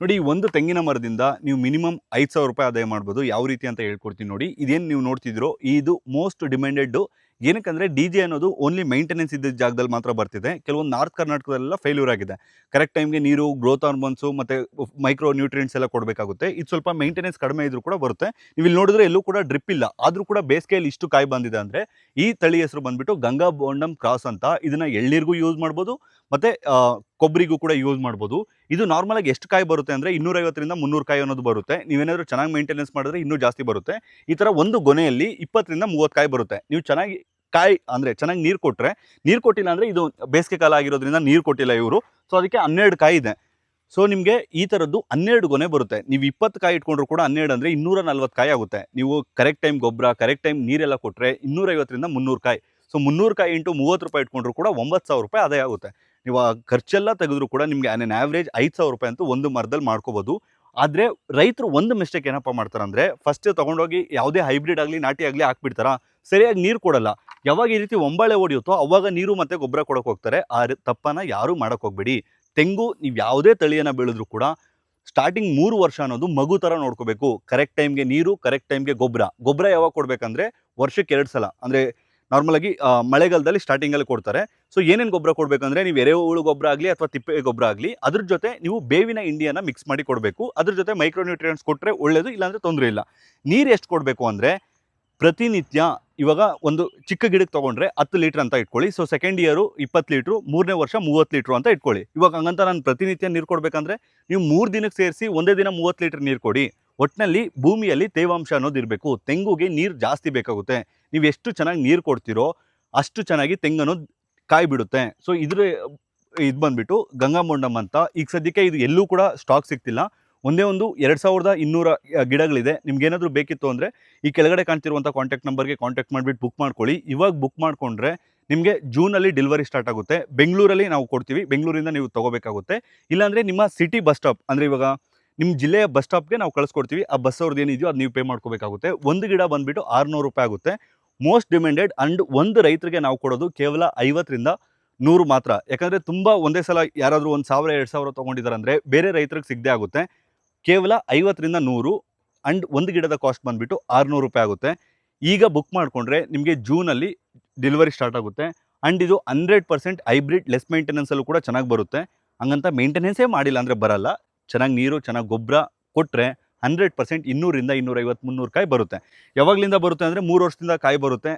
ನೋಡಿ, ಒಂದು ತೆಂಗಿನ ಮರದಿಂದ ನೀವು ಮಿನಿಮಮ್ 5,000 ರೂಪಾಯಿ ಆದಾಯ ಮಾಡ್ಬೋದು. ಯಾವ ರೀತಿ ಅಂತ ಹೇಳ್ಕೊಡ್ತೀನಿ ನೋಡಿ. ಇದೇನು ನೀವು ನೋಡ್ತಿದ್ದೀರೋ ಇದು ಮೋಸ್ಟ್ ಡಿಮ್ಯಾಂಡೆಡ್. ಏನಕ್ಕಂದ್ರೆ ಡಿ.ಜೆ ಅನ್ನೋದು ಓನ್ಲಿ ಮೇಂಟೆನೆನ್ಸ್ ಇದ್ದ ಜಾಗದಲ್ಲಿ ಮಾತ್ರ ಬರ್ತಿದೆ. ಕೆಲವೊಂದು ನಾರ್ತ್ ಕರ್ನಾಟಕದಲ್ಲೆಲ್ಲ ಫೇಲ್ಯೂರ್ ಆಗಿದೆ. ಕರೆಕ್ಟ್ ಟೈಮ್ಗೆ ನೀರು, ಗ್ರೋತ್ ಹಾರ್ಮೋನ್ಸು ಮತ್ತು ಮೈಕ್ರೋ ನ್ಯೂಟ್ರಿಯೆಂಟ್ಸ್ ಎಲ್ಲ ಕೊಡಬೇಕಾಗುತ್ತೆ. ಇದು ಸ್ವಲ್ಪ ಮೇಂಟೆನೆನ್ಸ್ ಕಡಿಮೆ ಇದ್ರೂ ಕೂಡ ಬರುತ್ತೆ. ನೀವು ಇಲ್ಲಿ ನೋಡಿದ್ರೆ ಎಲ್ಲೂ ಕೂಡ ಡ್ರಿಪ್ ಇಲ್ಲ, ಆದರೂ ಕೂಡ ಬೇಸಿಗೆಯಲ್ಲಿ ಇಷ್ಟು ಕಾಯಿ ಬಂದಿದೆ ಅಂದರೆ ಈ ತಳಿ ಹೆಸರು ಬಂದ್ಬಿಟ್ಟು ಗಂಗಾ ಬೋಂಡಮ್ ಕ್ರಾಸ್ ಅಂತ. ಇದನ್ನ ಎಳ್ನೀರಿಗೂ ಯೂಸ್ ಮಾಡ್ಬೋದು ಮತ್ತು ಕೊಬ್ಬರಿಗೂ ಕೂಡ ಯೂಸ್ ಮಾಡ್ಬೋದು. ಇದು ನಾರ್ಮಲ್ ಆಗಿ ಎಷ್ಟು ಕಾಯಿ ಬರುತ್ತೆ ಅಂದರೆ 250ರಿಂದ 300 ಕಾಯಿ ಅನ್ನೋದು ಬರುತ್ತೆ. ನೀವೇನಾದರೂ ಚೆನ್ನಾಗಿ ಮೇಂಟೆನೆನ್ಸ್ ಮಾಡಿದ್ರೆ ಇನ್ನೂ ಜಾಸ್ತಿ ಬರುತ್ತೆ. ಈ ಥರ ಒಂದು ಗೊನೆಯಲ್ಲಿ 20ರಿಂದ 30 ಕಾಯಿ ಬರುತ್ತೆ. ನೀವು ಚೆನ್ನಾಗಿ ಕಾಯಿ ಅಂದರೆ ಚೆನ್ನಾಗಿ ನೀರು ಕೊಟ್ಟರೆ, ನೀರು ಕೊಟ್ಟಿಲ್ಲ ಅಂದರೆ ಇದು ಬೇಸಿಗೆ ಕಾಲ ಆಗಿರೋದ್ರಿಂದ ನೀರು ಕೊಟ್ಟಿಲ್ಲ ಇವರು, ಸೊ ಅದಕ್ಕೆ 12 ಕಾಯಿ ಇದೆ. ಸೊ ನಿಮಗೆ ಈ ಥರದ್ದು 12 ಗೊನೆ ಬರುತ್ತೆ. ನೀವು 20 ಕಾಯಿ ಇಟ್ಕೊಂಡ್ರು ಕೂಡ 12 ಅಂದರೆ 240 ಕಾಯಿ ಆಗುತ್ತೆ. ನೀವು ಕರೆಕ್ಟ್ ಟೈಮ್ ಗೊಬ್ಬರ, ಕರೆಕ್ಟ್ ಟೈಮ್ ನೀರೆಲ್ಲ ಕೊಟ್ಟರೆ 250ರಿಂದ 300 ಕಾಯಿ. ಸೊ 300 ಕಾಯಿ ಇಂಟು 30 ರೂಪಾಯಿ ಇಟ್ಕೊಂಡ್ರು ಕೂಡ 9,000 ರೂಪಾಯಿ ಆದಾಯ ಆಗುತ್ತೆ. ನೀವು ಆ ಖರ್ಚೆಲ್ಲ ತೆಗೆದ್ರು ಕೂಡ ನಿಮಗೆ ಆನ್ ಆವ್ರೇಜ್ 5,000 ರೂಪಾಯಿ ಅಂತೂ ಒಂದು ಮರದಲ್ಲಿ ಮಾಡ್ಕೋಬೋದು. ಆದರೆ ರೈತರು ಒಂದು ಮಿಸ್ಟೇಕ್ ಏನಪ್ಪ ಮಾಡ್ತಾರೆ ಅಂದರೆ, ಫಸ್ಟ್ ತೊಗೊಂಡೋಗಿ ಯಾವುದೇ ಹೈಬ್ರಿಡ್ ಆಗಲಿ ನಾಟಿ ಆಗಲಿ ಹಾಕ್ಬಿಡ್ತಾರಾ, ಸರಿಯಾಗಿ ನೀರು ಕೊಡಲ್ಲ. ಯಾವಾಗ ಈ ರೀತಿ ಒಂಬಾಳೆ ಹೊಡೆಯುತ್ತೋ ಅವಾಗ ನೀರು ಮತ್ತು ಗೊಬ್ಬರ ಕೊಡೋಕೆ ಹೋಗ್ತಾರೆ. ಆ ತಪ್ಪನ್ನು ಯಾರೂ ಮಾಡೋಕೆ ಹೋಗಬೇಡಿ. ತೆಂಗು ನೀವು ಯಾವುದೇ ತಳಿಯನ್ನು ಬೆಳೆದ್ರೂ ಕೂಡ ಸ್ಟಾರ್ಟಿಂಗ್ 3 ವರ್ಷ ಅನ್ನೋದು ಮಗು ಥರ ನೋಡ್ಕೋಬೇಕು. ಕರೆಕ್ಟ್ ಟೈಮ್ಗೆ ನೀರು, ಕರೆಕ್ಟ್ ಟೈಮ್ಗೆ ಗೊಬ್ಬರ ಯಾವಾಗ ಕೊಡಬೇಕಂದ್ರೆ ವರ್ಷಕ್ಕೆ 2 ಸಲ. ಅಂದರೆ ನಾರ್ಮಲಾಗಿ ಮಳೆಗಾಲದಲ್ಲಿ ಸ್ಟಾರ್ಟಿಂಗಲ್ಲಿ ಕೊಡ್ತಾರೆ. ಸೊ ಏನೇನು ಗೊಬ್ಬರ ಕೊಡಬೇಕಂದ್ರೆ, ನೀವು ಎರೆಹುಳು ಗೊಬ್ಬರ ಆಗಲಿ ಅಥವಾ ತಿಪ್ಪೆ ಗೊಬ್ಬರ ಆಗಲಿ, ಅದ್ರ ಜೊತೆ ನೀವು ಬೇವಿನ ಹಿಂಡಿಯನ್ನು ಮಿಕ್ಸ್ ಮಾಡಿ ಕೊಡಬೇಕು. ಅದ್ರ ಜೊತೆ ಮೈಕ್ರೋ ನ್ಯೂಟ್ರಿಯೆಂಟ್ಸ್ ಕೊಟ್ಟರೆ ಒಳ್ಳೆಯದು, ಇಲ್ಲಾಂದರೆ ತೊಂದರೆ ಇಲ್ಲ. ನೀರು ಎಷ್ಟು ಕೊಡಬೇಕು ಅಂದರೆ, ಪ್ರತಿನಿತ್ಯ ಇವಾಗ ಒಂದು ಚಿಕ್ಕ ಗಿಡಕ್ಕೆ ತೊಗೊಂಡ್ರೆ 10 ಲೀಟ್ರ್ ಅಂತ ಇಟ್ಕೊಳ್ಳಿ. ಸೊ ಸೆಕೆಂಡ್ ಇಯರು 20 ಲೀಟ್ರು, 3ನೇ ವರ್ಷ 30 ಲೀಟ್ರು ಅಂತ ಇಟ್ಕೊಳ್ಳಿ. ಇವಾಗ ಹಂಗಂತ ನಾನು ಪ್ರತಿನಿತ್ಯ ನೀರು ಕೊಡಬೇಕಂದ್ರೆ ನೀವು 3 ದಿನಕ್ಕೆ ಸೇರಿಸಿ ಒಂದೇ ದಿನ 30 ಲೀಟ್ರ್ ನೀರು ಕೊಡಿ. ಒಟ್ಟಿನಲ್ಲಿ ಭೂಮಿಯಲ್ಲಿ ತೇವಾಂಶ ಅನ್ನೋದು ಇರಬೇಕು. ತೆಂಗುಗೆ ನೀರು ಜಾಸ್ತಿ ಬೇಕಾಗುತ್ತೆ. ನೀವು ಎಷ್ಟು ಚೆನ್ನಾಗಿ ನೀರು ಕೊಡ್ತೀರೋ ಅಷ್ಟು ಚೆನ್ನಾಗಿ ತೆಂಗನ್ನೋದು ಕಾಯಿ ಬಿಡುತ್ತೆ. ಸೊ ಇದು ಬಂದ್ಬಿಟ್ಟು ಗಂಗಾ ಬೋಂಡಮ್ ಅಂತ. ಈಗ ಸದ್ಯಕ್ಕೆ ಇದು ಎಲ್ಲೂ ಕೂಡ ಸ್ಟಾಕ್ ಸಿಗ್ತಿಲ್ಲ. ಒಂದೇ ಒಂದು 2200 ಗಿಡಗಳಿದೆ. ನಿಮ್ಗೇನಾದರೂ ಬೇಕಿತ್ತು ಅಂದರೆ ಈ ಕೆಳಗಡೆ ಕಾಣ್ತಿರುವಂಥ ಕಾಂಟ್ಯಾಕ್ಟ್ ನಂಬರ್ಗೆ ಕಾಂಟ್ಯಾಕ್ಟ್ ಮಾಡಿಬಿಟ್ಟು ಬುಕ್ ಮಾಡ್ಕೊಳ್ಳಿ. ಇವಾಗ ಬುಕ್ ಮಾಡಿಕೊಂಡ್ರೆ ನಿಮಗೆ ಜೂನಲ್ಲಿ ಡೆಲಿವರಿ ಸ್ಟಾರ್ಟ್ ಆಗುತ್ತೆ. ಬೆಂಗಳೂರಲ್ಲಿ ನಾವು ಕೊಡ್ತೀವಿ, ಬೆಂಗಳೂರಿಂದ ನೀವು ತೊಗೋಬೇಕಾಗುತ್ತೆ. ಇಲ್ಲಾಂದರೆ ನಿಮ್ಮ ಸಿಟಿ ಬಸ್ ಸ್ಟಾಪ್ ಅಂದರೆ ಇವಾಗ ನಿಮ್ಮ ಜಿಲ್ಲೆಯ ಬಸ್ ಸ್ಟಾಪ್ಗೆ ನಾವು ಕಳಿಸ್ಕೊಡ್ತೀವಿ. ಆ ಬಸ್ ಅವ್ರದ್ದು ಏನಿದೆಯೋ ಅದು ನೀವು ಪೇ ಮಾಡ್ಕೋಬೇಕಾಗುತ್ತೆ. ಒಂದು ಗಿಡ ಬಂದುಬಿಟ್ಟು 600 ರೂಪಾಯಿ ಆಗುತ್ತೆ. Most demanded. ಆ್ಯಂಡ್ ಒಂದು ರೈತರಿಗೆ ನಾವು ಕೊಡೋದು ಕೇವಲ 50ರಿಂದ 100 ಮಾತ್ರ. ಯಾಕಂದರೆ ತುಂಬ ಒಂದೇ ಸಲ ಯಾರಾದರೂ 1,000 2,000 ತೊಗೊಂಡಿದ್ದಾರೆ ಅಂದರೆ ಬೇರೆ ರೈತರಿಗೆ ಸಿಗದೆ ಆಗುತ್ತೆ. ಕೇವಲ 50ರಿಂದ 100 ಆ್ಯಂಡ್ ಒಂದು ಗಿಡದ ಕಾಸ್ಟ್ ಬಂದುಬಿಟ್ಟು 600 ರೂಪಾಯಿ ಆಗುತ್ತೆ. ಈಗ ಬುಕ್ ಮಾಡಿಕೊಂಡ್ರೆ ನಿಮಗೆ ಜೂನಲ್ಲಿ ಡೆಲಿವರಿ ಸ್ಟಾರ್ಟ್ ಆಗುತ್ತೆ. ಆ್ಯಂಡ್ ಇದು 100% ಹೈಬ್ರಿಡ್, ಲೆಸ್ ಮೇಂಟೆನೆನ್ಸಲ್ಲೂ ಕೂಡ ಚೆನ್ನಾಗಿ ಬರುತ್ತೆ. ಹಂಗಂತ ಮೇಂಟೆನೆನ್ಸೇ ಮಾಡಿಲ್ಲ ಅಂದರೆ ಬರಲ್ಲ. ಚೆನ್ನಾಗಿ ನೀರು, ಚೆನ್ನಾಗಿ ಗೊಬ್ಬರ ಕೊಟ್ಟರೆ 100% 200ರಿಂದ 250 300 ಕಾಯಿ ಬರುತ್ತೆ. ಯಾವಾಗಲಿಂದ ಬರುತ್ತೆ ಅಂದರೆ 3 ವರ್ಷದಿಂದ ಕಾಯಿ ಬರುತ್ತೆ.